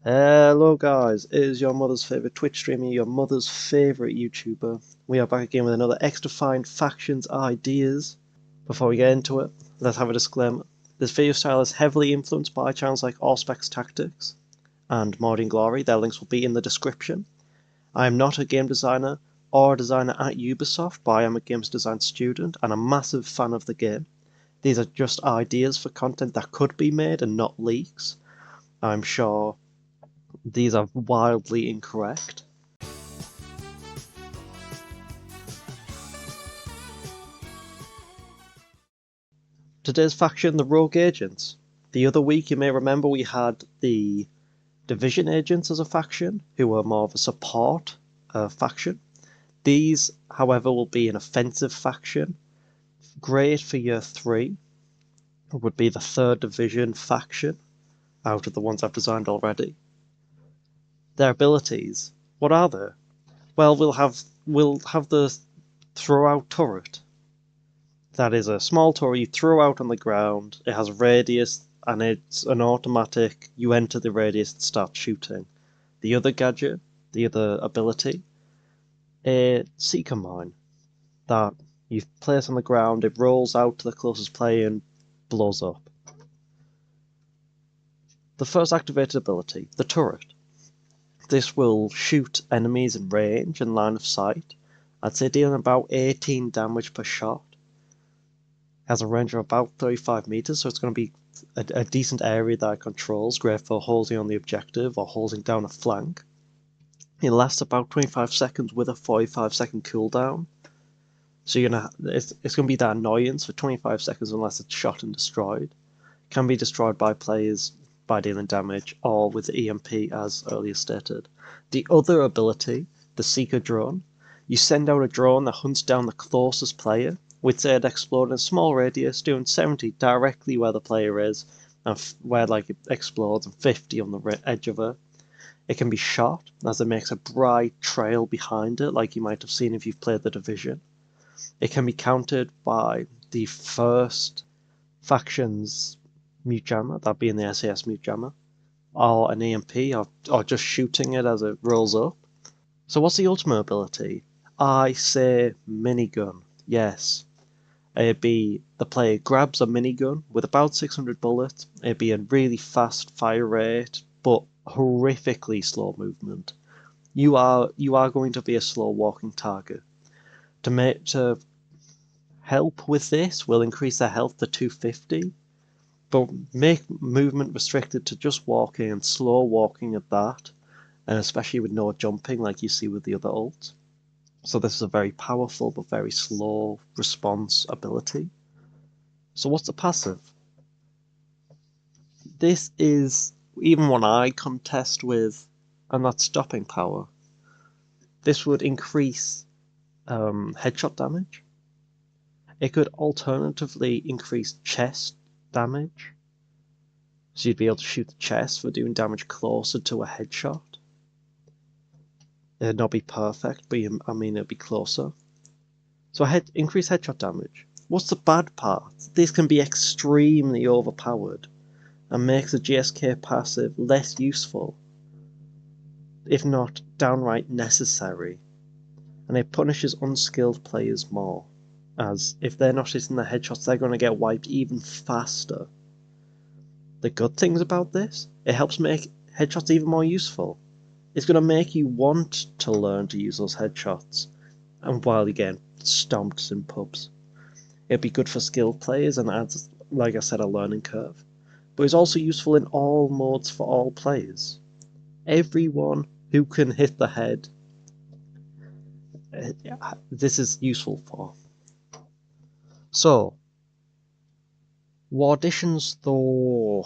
Hello guys, it is your mother's favourite Twitch streamer, your mother's favourite YouTuber. We are back again with another XDefiant Factions Ideas. Before we get into it, let's have a disclaimer. This video style is heavily influenced by channels like Auspex Tactics and Mordian Glory. Their links will be in the description. I am not a game designer or a designer at Ubisoft, but I am a games design student and a massive fan of the game. These are just ideas for content that could be made and not leaks. I'm sure these are wildly incorrect. Today's faction, the Rogue Agents. The other week, you may remember, we had the Division Agents as a faction, who were more of a support faction. These, however, will be an offensive faction. Great for year 3. It would be the 3rd Division faction out of the ones I've designed already. Their abilities, what are they? Well, we'll have the throw-out turret. That is a small turret you throw out on the ground. It has a radius and it's an automatic. You enter the radius and start shooting. The other gadget, the other ability, a seeker mine that you place on the ground. It rolls out to the closest player and blows up. The first activated ability, the turret. This will shoot enemies in range and line of sight. I'd say dealing about 18 damage per shot. Has a range of about 35 meters, so it's going to be a decent area that it controls, great for holding on the objective or holding down a flank. It lasts about 25 seconds with a 45-second cooldown. So it's going to be that annoyance for 25 seconds unless it's shot and destroyed. Can be destroyed by players by dealing damage or with EMP as earlier stated. The other ability, the Seeker drone, you send out a drone that hunts down the closest player. We'd say it explode in a small radius, doing 70 directly where the player is, and where it explodes, and 50 on the edge of it. It can be shot, as it makes a bright trail behind it, like you might have seen if you've played The Division. It can be countered by the first faction's mute jammer, that being the SAS mute jammer, or an EMP, or just shooting it as it rolls up. So what's the ultimate ability? I say minigun. Yes. It'd be the player grabs a minigun with about 600 bullets. It'd be a really fast fire rate, but horrifically slow movement. You are going to be a slow walking target. To help with this, we'll increase their health to 250, but make movement restricted to just walking and slow walking at that, and especially with no jumping like you see with the other ults. So this is a very powerful but very slow response ability. So what's the passive? This is even one I contest with, and that's stopping power. This would increase headshot damage. It could alternatively increase chest damage. So you'd be able to shoot the chest for doing damage closer to a headshot. It'd not be perfect, but it'd be closer. So increase headshot damage. What's the bad part? This can be extremely overpowered and makes the GSK passive less useful, if not downright necessary. And it punishes unskilled players more, as if they're not hitting the headshots, they're going to get wiped even faster. The good things about this, it helps make headshots even more useful. It's going to make you want to learn to use those headshots, and while you get stomped in pubs. It'd be good for skilled players and adds, like I said, a learning curve. But it's also useful in all modes for all players. Everyone who can hit the head, this is useful for. So, what additions though?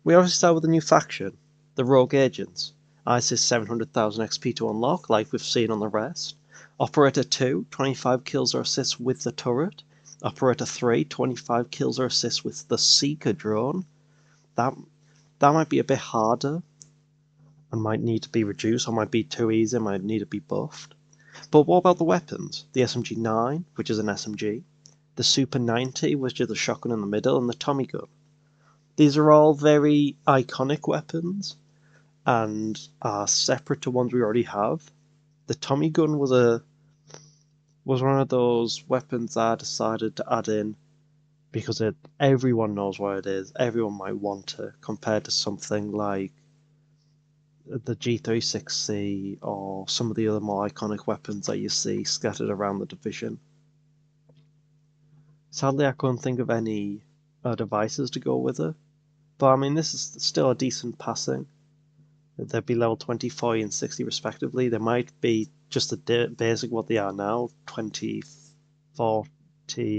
We obviously start with a new faction, the Rogue Agents. I say 700,000 XP to unlock, like we've seen on the rest. Operator 2, 25 kills or assists with the turret. Operator 3, 25 kills or assists with the Seeker drone. That might be a bit harder and might need to be reduced, or might be too easy, might need to be buffed. But what about the weapons? The SMG-9, which is an SMG, the Super 90, which is the shotgun in the middle, and the Tommy gun. These are all very iconic weapons, and are separate to ones we already have. The Tommy gun was one of those weapons I decided to add in because everyone knows what it is. Everyone might want it compared to something like the G36C or some of the other more iconic weapons that you see scattered around the division. Sadly, I couldn't think of any devices to go with it, but I mean, this is still a decent passing. They'd be level 20, 40, and 60 respectively. They might be just the basic what they are now, 20, 40,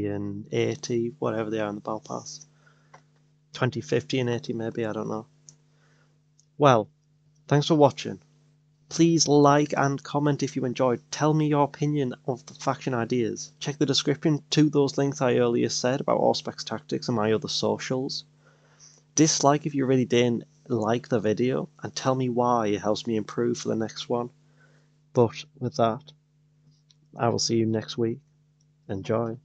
and 80, whatever they are in the Battle Pass. 20, 50, and 80 maybe, I don't know. Well, thanks for watching. Please like and comment if you enjoyed. Tell me your opinion of the faction ideas. Check the description to those links I earlier said about Auspex tactics and my other socials. Dislike if you really didn't like the video, and tell me why. It helps me improve for the next one. But with that, I will see you next week. Enjoy.